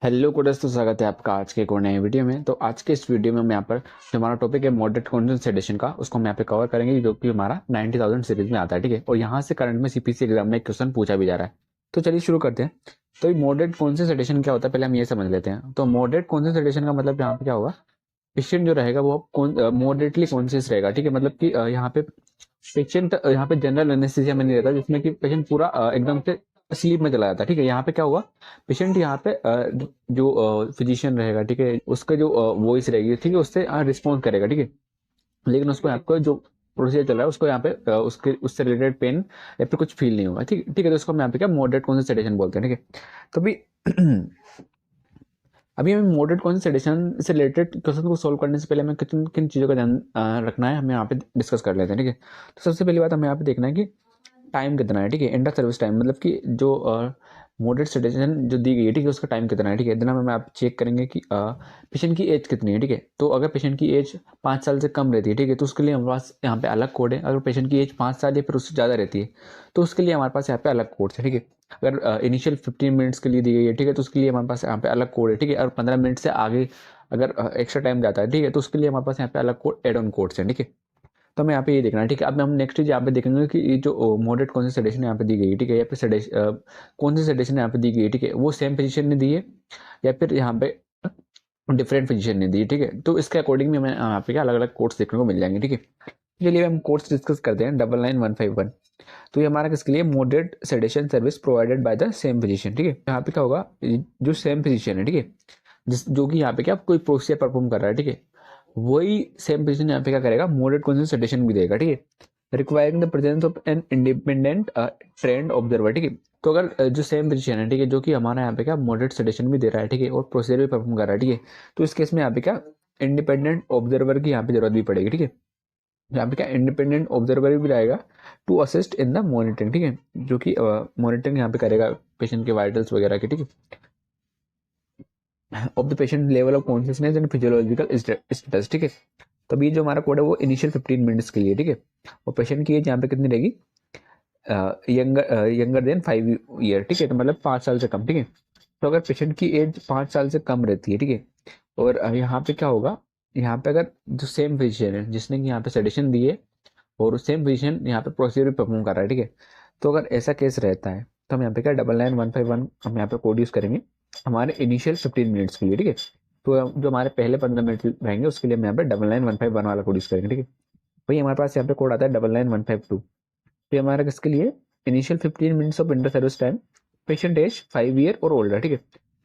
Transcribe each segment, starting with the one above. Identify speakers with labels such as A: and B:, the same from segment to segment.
A: Hello coders, तो स्वागत है आपका आज के एक और नए वीडियो में। तो आज के इस वीडियो में हम यहाँ पर जो हमारा टॉपिक है मॉडरेट कॉन्फिडेंस एडिशन का, उसको हम यहाँ पे कवर करेंगे, जो कि हमारा 90,000 सीरीज में आता है। ठीक है, और यहाँ से करंट में सीपीसी एग्जाम में एक क्वेश्चन पूछा भी जा रहा है। तो चलिए शुरू करते हैं। तो ये मॉडरेट कॉन्फिडेंस एडिशन क्या होता है, पहले हम ये समझ लेते हैं। तो मॉडरेट कॉन्फिडेंस एडिशन का मतलब यहाँ पे क्या होगा, पेशेंट जो रहेगा वो मॉडरेटली कॉन्शियस रहेगा। ठीक है, मतलब कि यहाँ पे पेशेंट यहाँ पे जनरल एनेस्थीसिया में नहीं रहता, जिसमें कि पेशेंट पूरा एकदम से स्लीप में चला जाता है। ठीक है, यहाँ पे क्या हुआ, पेशेंट यहाँ पे जो फिजिशियन रहेगा, ठीक है, उसका जो वॉइस रहेगी, ठीक है, उससे रिस्पॉन्स करेगा। ठीक है, लेकिन उसको यहाँ पे जो प्रोसीजर चल रहा है, उसको यहाँ पे उसके उससे रिलेटेड पेन या फिर कुछ फील नहीं होगा। ठीक ठीक है, तो उसको हम यहाँ पे क्या मॉडरेट कॉन्शियस सेडेशन बोलते हैं। ठीक है, तो अभी अभी हमें मॉडरेट कॉन्शियस सेडेशन से रिलेटेड क्वेश्चन को सोल्व करने से पहले हमें किन किन चीज़ों का ध्यान रखना है, हमें यहाँ पे डिस्कस कर लेते हैं। ठीक है, तो सबसे पहली बात हमें यहाँ पे देखना है कि टाइम कितना है। ठीक है, इंटर सर्विस टाइम, मतलब कि जो मॉडरेट सेडेशन जो दी गई है, ठीक है, उसका टाइम कितना है। ठीक है, दिन में आप चेक करेंगे कि पेशेंट की एज कितनी है। ठीक है, तो अगर पेशेंट की एज 5 साल से कम रहती है, ठीक है, तो उसके लिए हमारे पास यहाँ पे अलग कोड है। अगर पेशेंट की एज 5 साल या फिर उससे ज़्यादा रहती है, तो उसके लिए हमारे पास यहाँ पे अलग कोड है। ठीक है, अगर इनिशियल 15 मिनट्स के लिए दी गई है, ठीक है, तो उसके लिए हमारे पास यहाँ पे अलग कोड है। ठीक है, और 15 मिनट से आगे अगर एक्स्ट्रा टाइम जाता है, ठीक है, तो उसके लिए हमारे पास यहाँ पे अलग कोड एड ऑन कोड्स है। ठीक है, तो हमें यहाँ पे ये देखना है। ठीक है, अब हम नेक्स्ट चीज यहाँ पे देखेंगे कि ये जो मॉडरेट कौन सी सेडेशन यहाँ पे दी गई है, ठीक है, या फिर कौन सी सेडेशन यहाँ पे दी गई है, ठीक है, वो सेम पोजीशन ने दी है या फिर यहाँ पे डिफरेंट पोजीशन ने दी है। ठीक है, तो इसके अकॉर्डिंग में हमें यहाँ पे क्या अलग अलग कोड्स देखने को मिल जाएंगे। ठीक है, चलिए हम कोड्स डिस्कस करते हैं। 99151, तो ये हमारा किसके लिए, moderate sedation service provided by the same physician. ठीक है, यहाँ पे क्या होगा, जो सेम फिजिशियन है, ठीक है, जिस जो कि यहाँ पे क्या कोई प्रोसीजर परफॉर्म कर रहा है, ठीक है, वही सेम फिजिशियन यहाँ पे क्या करेगा, मॉडरेट कॉन्शियस सेडेशन भी देगा। ठीक है, requiring the presence of an independent trend observer. ठीक है, तो अगर जो सेम फिजिशियन है, ठीक है, जो कि हमारा यहाँ पे क्या मॉडरेट सेडेशन भी दे रहा है, ठीक है, और प्रोसीजर भी परफॉर्म कर रहा है, ठीक है, तो इस केस में यहाँ पे क्या इंडिपेंडेंट ऑब्जर्वर की यहाँ पे जरूरत भी पड़ेगी। ठीक है, यहाँ पे क्या इंडिपेंडेंट ऑब्जर्वर भी रहेगा to assist in the monitoring. ठीक है, जो कि मॉनिटरिंग यहाँ पे करेगा पेशेंट के वाइटल्स वगैरह की। ठीक है, of the patient level of consciousness and physiological status. ठीक है, तो अभी जो हमारा कोड है वो इनिशियल 15 मिनट्स के लिए। ठीक है, और पेशेंट की एज यहाँ पे कितनी रहेगी, यंगर देन 5 ईयर। ठीक है, तो मतलब 5 साल से कम। ठीक है, तो अगर पेशेंट की एज 5 साल से कम रहती है, ठीक है, और यहाँ पे क्या होगा, यहाँ पे अगर जो सेम फिजिशियन है जिसने कि यहाँ पे सेडेशन दी है और सेम फिजिशियन यहाँ पे प्रोसीजर भी परफॉर्म कर रहा है, ठीक है, तो अगर ऐसा केस रहता है तो हम यहाँ पे क्या 99151 हम यहाँ पे कोड यूज करेंगे हमारे इनिशियल 15 मिनट्स के लिए। ठीक है, तो जो हमारे पहले 15 मिनट रहेंगे उसके लिए हम यहाँ पे 99151 वाला कोड यूज करेंगे। ठीक है, वही हमारे पास यहाँ पे कोड आता है 99152। तो हमारा किसके लिए, initial 15 minutes of inter service time, patient age 5 year और ओल्डर। ठीक है,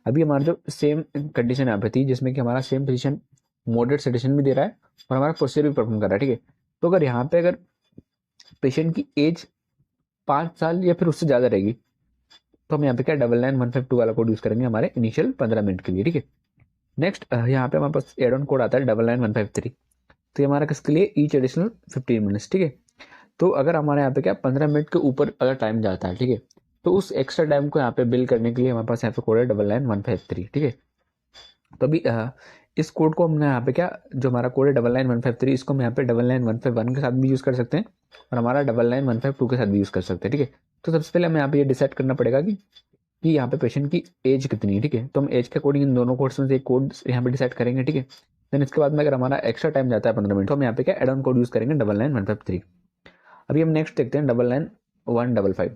A: अभी हमारा जो सेम कंडीशन यहाँ पे थी, जिसमें कि हमारा सेम फिजिशियन मॉडरेट सेडेशन भी दे रहा है और हमारा प्रोसीजर भी परफॉर्म कर रहा है। ठीक है, तो अगर यहाँ पे अगर पेशेंट की एज 5 साल या फिर उससे ज्यादा रहेगी, तो हम यहाँ पे क्या 99152 वाला कोड यूज करेंगे हमारे इनिशियल 15 मिनट के लिए। ठीक है, नेक्स्ट यहाँ पे हमारे पास एड ऑन कोड आता है 99153। तो ये हमारा किसके लिए, ईच एडिशनल 15 मिनट्स। ठीक है, तो अगर हमारे यहाँ पे क्या 15 मिनट के ऊपर अगर टाइम जाता है, ठीक है, तो उस एक्स्ट्रा टाइम को यहाँ पे बिल करने के लिए हमारे पास यहाँ पे कोड है 99153। ठीक है, तो अभी इस कोड को हमने यहाँ पे क्या, जो हमारा कोड है 99153, इसको हम यहाँ पे 99151 के साथ भी यूज कर सकते हैं और हमारा 99152 के साथ भी यूज कर सकते हैं। ठीक है, तो सबसे पहले हमें यहाँ पे ये डिसाइड करना पड़ेगा कि यहाँ पे पेशेंट की एज कितनी है। ठीक है, तो हम एज के अकॉर्डिंग इन दोनों कोड्स में से एक कोड यहाँ पे डिसाइड करेंगे। ठीक है, देन इसके बाद में अगर हमारा एक्स्ट्रा टाइम जाता है 15 मिनट, तो हम यहाँ पे क्या एड ऑन कोड यूज करेंगे 99153। अभी हम नेक्स्ट देखते हैं 99155।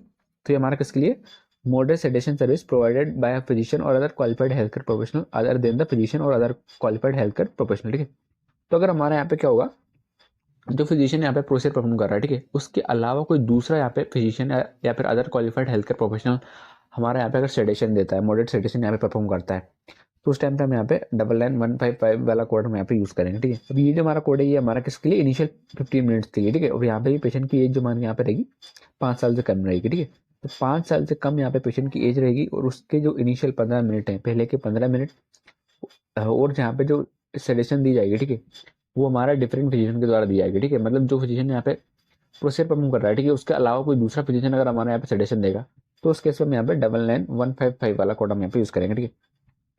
A: तो ये हमारा किसके लिए, moderate sedation service provided by a physician और other qualified health care professional other than the physician और other qualified health care professional. ठीक है, तो अगर हमारे यहाँ पे क्या होगा, जो फिजिशियन यहाँ पे प्रोसीजर परफॉर्म कर रहा है, ठीक है, उसके अलावा कोई दूसरा यहाँ पे फिजिशियन या फिर other qualified health care professional हमारा यहाँ पे अगर सेडेशन देता है, मॉडरेट सेडेशन यहाँ पे परफॉर्म करता है, तो उस टाइम पे हम यहाँ पे 99155 वाला कोड हम यहाँ पे यूज करेंगे। ठीक है, अब ये जो हमारा कोड है ये हमारा किसके लिए, इनिशियल 15 मिनट्स के लिए। ठीक है, और यहाँ पे पेशेंट की एज जो मान यहाँ पे रहेगी 5 साल से कम रहेगी। ठीक है, तो 5 साल से कम यहाँ पे पेशेंट की एज रहेगी और उसके जो इनिशियल 15 मिनट है, पहले के 15 मिनट और जहाँ पे जो सजेशन दी जाएगी, ठीक है, वो हमारा डिफरेंट फिजिशियन के द्वारा दी जाएगी। ठीक है, मतलब जो फिजिशियन यहाँ पे प्रोसीजर परफॉर्म कर रहा है, ठीक है, उसके अलावा कोई दूसरा फिजिशियन अगर हमारे यहाँ पे सजेशन देगा, तो उस केस में हम यहाँ पे 99155 वाला कोड हम यहाँ पे यूज करेंगे। ठीक है,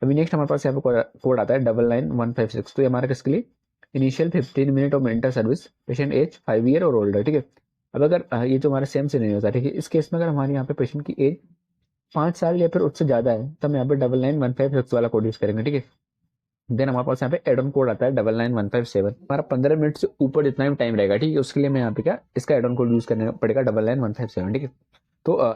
A: अभी नेक्स्ट हमारे पास यहाँ पे कोड आता है 99156। तो ये हमारा किसके लिए, initial 15 minute of mental service, patient age 5 year और ओल्डर। ठीक है, अब अगर ये जो हमारा सेम सिनेरियो होता है, ठीक है, इस केस में अगर हमारे यहाँ पे पेशेंट की एज 5 साल या फिर उससे ज़्यादा है तो हम यहाँ पे 99156 वाला कोड यूज़ करेंगे, ठीक है। देन हमारे पास यहाँ पे एड ऑन कोड आता है 99157। हमारा 15 मिनट से ऊपर जितना भी टाइम रहेगा, ठीक है, उसके लिए मैं यहाँ पे क्या इसका एड ऑन कोड यूज़ करना पड़ेगा 99157, ठीक है। तो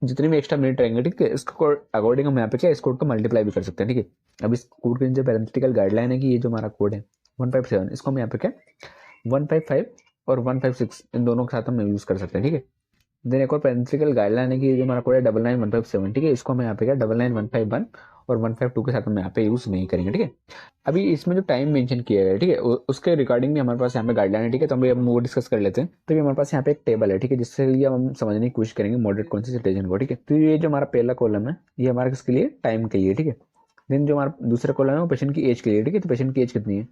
A: जितने भी एक्स्ट्रा मिनट रहेंगे, ठीक है, इसको अकॉर्डिंग हम यहाँ पे क्या इस कोड को मल्टीप्लाई भी कर सकते हैं, ठीक है। अब इस कोड के नीचे पैरेंथेटिकल गाइडलाइन है कि ये जो हमारा कोड है 157, इसको हम यहाँ पे क्या 155 और 156 इन दोनों के साथ हम यूज़ कर सकते हैं, ठीक है। देन एक और पैरेंथेटिकल गाइडलाइन है कि जो हमारा कोड है 99157, ठीक है, इसको हम यहाँ पे क्या 99151 और 152 के साथ हम यहाँ पे यूज़ नहीं करेंगे, ठीक है। अभी इसमें जो टाइम मेंशन किया गया है, ठीक है, उसके रिगार्डिंग भी हमारे पास यहाँ पे गाइडलाइन है, ठीक है। तो हम वो डिस्कस कर लेते हैं। तो ये हमारे पास यहाँ पे एक टेबल है, ठीक है, जिससे लिए हम समझने की कोशिश करेंगे मॉडरेट कॉन्सेंट्रेशन को, ठीक है। तो ये जो हमारा पहला कॉलम है ये हमारा किसके लिए, टाइम के लिए, ठीक है। देन जो हमारा दूसरा कॉलम है वो पेशेंट की एज के लिए, ठीक है, तो पेशेंट की एज कितनी है।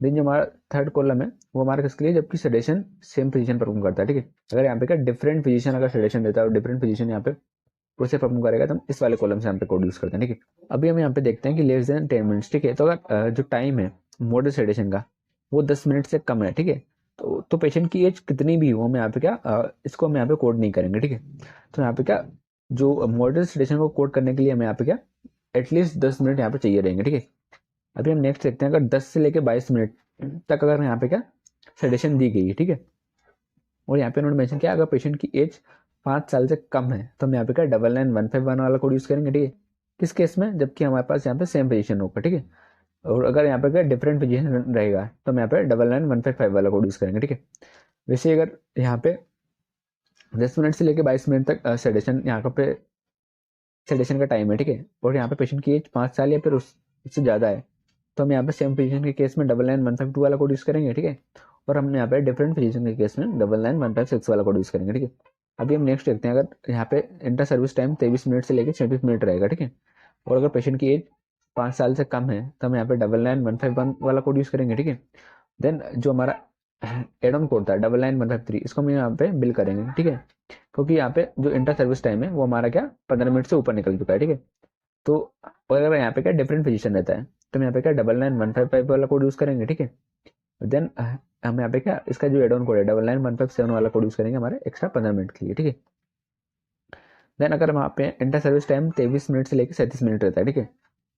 A: देन जो हमारा थर्ड कॉलम है वो हमारा किसके लिए, जबकि सेडेशन सेम पोजीशन परफॉर्म करता है, ठीक है। अगर यहाँ पे क्या डिफरेंट पोजीशन अगर सेडेशन देता है और डिफरेंट पोजीशन यहाँ पे प्रोसेस परफॉर्म करेगा तो हम इस वाले कॉलम से यहाँ पे कोड यूज करते हैं, ठीक है। अभी हम यहाँ पे देखते हैं कि लेस देन 10 मिनट्स, ठीक है। तो अगर जो टाइम है मॉडरेट सेडेशन का वो 10 मिनट से कम है, ठीक है, तो पेशेंट की एज कितनी भी हो, हम यहाँ पे क्या इसको हम यहाँ पे कोड नहीं करेंगे, ठीक है। तो यहाँ पे क्या जो मॉडरेट सेडेशन को कोड करने के लिए हमें यहाँ पे क्या एटलीस्ट 10 मिनट यहाँ पे चाहिए रहेंगे, ठीक है। अभी हम नेक्स्ट देखते हैं, अगर 10 से लेके 22 मिनट तक अगर यहाँ पे क्या सेडेशन दी गई है, ठीक है, और यहाँ पे उन्होंने मेंशन किया अगर पेशेंट की एज 5 साल से कम है तो हम यहाँ पे क्या 99151 वाला कोड यूज करेंगे, ठीक है। किस केस में, जबकि हमारे पास यहाँ पे सेम पोजीशन होगा, ठीक है। और अगर यहाँ पे क्या डिफरेंट पोजीशन रहेगा तो हम यहाँ पे 99155 वाला कोड यूज करेंगे, ठीक है। वैसे अगर यहाँ पे 10 मिनट से लेके 22 मिनट तक सेडेशन यहाँ पे सेडेशन का टाइम है, ठीक है, और यहाँ पे पेशेंट की एज 5 साल या फिर उससे ज़्यादा है तो हम यहाँ पे सेम पोजीशन के केस में 99152 वाला कोड यूज़ करेंगे, ठीक है। और हम यहाँ पे डिफरेंट पोजीशन के केस में 99156 वाला कोड यूज़ करेंगे, ठीक है। अभी हम नेक्स्ट देखते हैं, अगर यहाँ पे इंटर सर्विस टाइम 23 मिनट से लेकर 36 मिनट रहेगा, ठीक है, और अगर पेशेंट की एज 5 साल से कम है तो हम यहाँ पे 99151 वाला कोड यूज़ करेंगे, ठीक है। देन जो हमारा एड ऑन कोड था 99153 इसको हम यहाँ पे बिल करेंगे, ठीक है, क्योंकि यहाँ पे जो इंटर सर्विस टाइम है वो हमारा क्या 15 मिनट से ऊपर निकल चुका है, ठीक है। तो अगर यहाँ पे क्या डिफरेंट पोजीशन रहता है तो हम यहाँ पे क्या 99155 वाला कोड यूज करेंगे, ठीक है। देन हम यहाँ पे क्या इसका जो एड ऑन कोड है 99157 वाला कोड यूज करेंगे हमारे एक्स्ट्रा 15 मिनट के लिए, ठीक है। देन अगर वहाँ पे इंटर सर्विस टाइम 23 मिनट से लेकर 37 मिनट रहता है, ठीक है,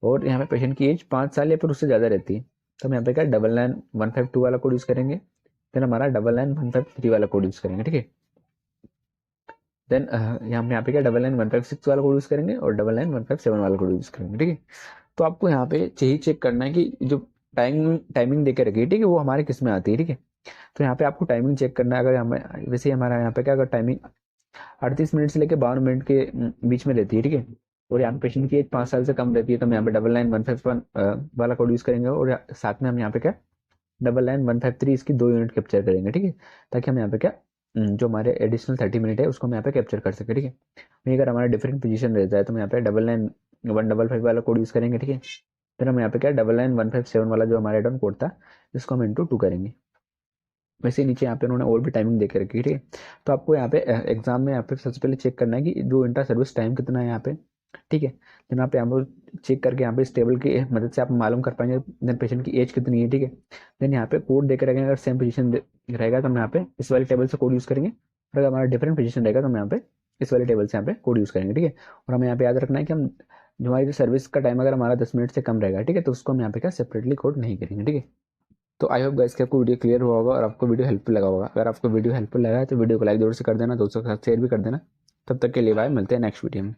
A: और यहाँ पे पेशेंट की एज 5 साल या फिर उससे ज़्यादा रहती है तो हम यहाँ पे क्या 99152 वाला कोड यूज करेंगे। देन हमारा 99153 वाला कोड यूज करेंगे, ठीक है। देन हम यहाँ पे क्या 99156 वाला कोड यूज करेंगे और 99157 वाला कोड यूज करेंगे, ठीक है। तो आपको यहाँ पे यही चेक करना है कि जो टाइमिंग देके रखी है, ठीक है, वो हमारे किस में आती है, ठीक है। तो यहाँ पे आपको टाइमिंग चेक करना है। अगर हमें वैसे हमारा यहाँ पे क्या अगर टाइमिंग 38 मिनट से लेकर 52 मिनट के बीच में रहती है, ठीक है, और यहाँ पे पेशेंट की एज 5 साल से कम रहती है तो हम यहाँ पे 99151 वाला कोड यूज करेंगे और साथ में हम यहाँ पे क्या 99153 इसकी 2 यूनिट कैप्चर करेंगे, ठीक है, ताकि हम यहाँ पे क्या जो हमारे एडिशनल 30 मिनट है उसको हम यहाँ पे कैप्चर कर सके, ठीक है। वहीं अगर हमारा डिफरेंट पोजीशन रहता है तो हम यहाँ पे 99155 वाला कोड यूज करेंगे, ठीक है। फिर हम यहाँ पे क्या 99157 वाला जो हमारा एड ऑन कोड था इसको हम इंटू 2 करेंगे। वैसे नीचे यहाँ पे उन्होंने और भी टाइमिंग देके रखी है, ठीक है। तो आपको यहाँ पे एग्जाम में यहाँ पे सबसे पहले चेक करना है कि जो इंटर सर्विस टाइम कितना है यहाँ पे, ठीक है। देन यहाँ पे हम चेक करके यहाँ पे इस टेबल की मदद से आप मालूम कर पाएंगे देन पेशेंट की एज कितनी है, ठीक है। देन यहाँ पे कोड देकर रखेंगे, अगर सेम पोजीशन रहेगा तो हम यहाँ पे इस वाले टेबल से कोड यूज करेंगे, और अगर हमारा डिफरेंट पोजीशन रहेगा तो हम यहाँ पे इस वाले टेबल से यहाँ पे कोड यूज करेंगे, ठीक है। और हमें यहाँ पे याद रखना है कि हम जो हमारी सर्विस का टाइम अगर हमारा 10 मिनट से कम रहेगा, ठीक है, तो उसको हम यहाँ पे क्या सेपरेटली कोड नहीं करेंगे, ठीक है। तो आई होप गाइस कि आपको वीडियो क्लियर हुआ होगा और आपको वीडियो हेल्पफुल लगा होगा। अगर आपको वीडियो हेल्पफुल लगा है तो वीडियो को लाइक जरूर से कर देना, दोस्तों के साथ शेयर भी कर देना। तब तक के लिए बाय, मिलते हैं नेक्स्ट वीडियो में।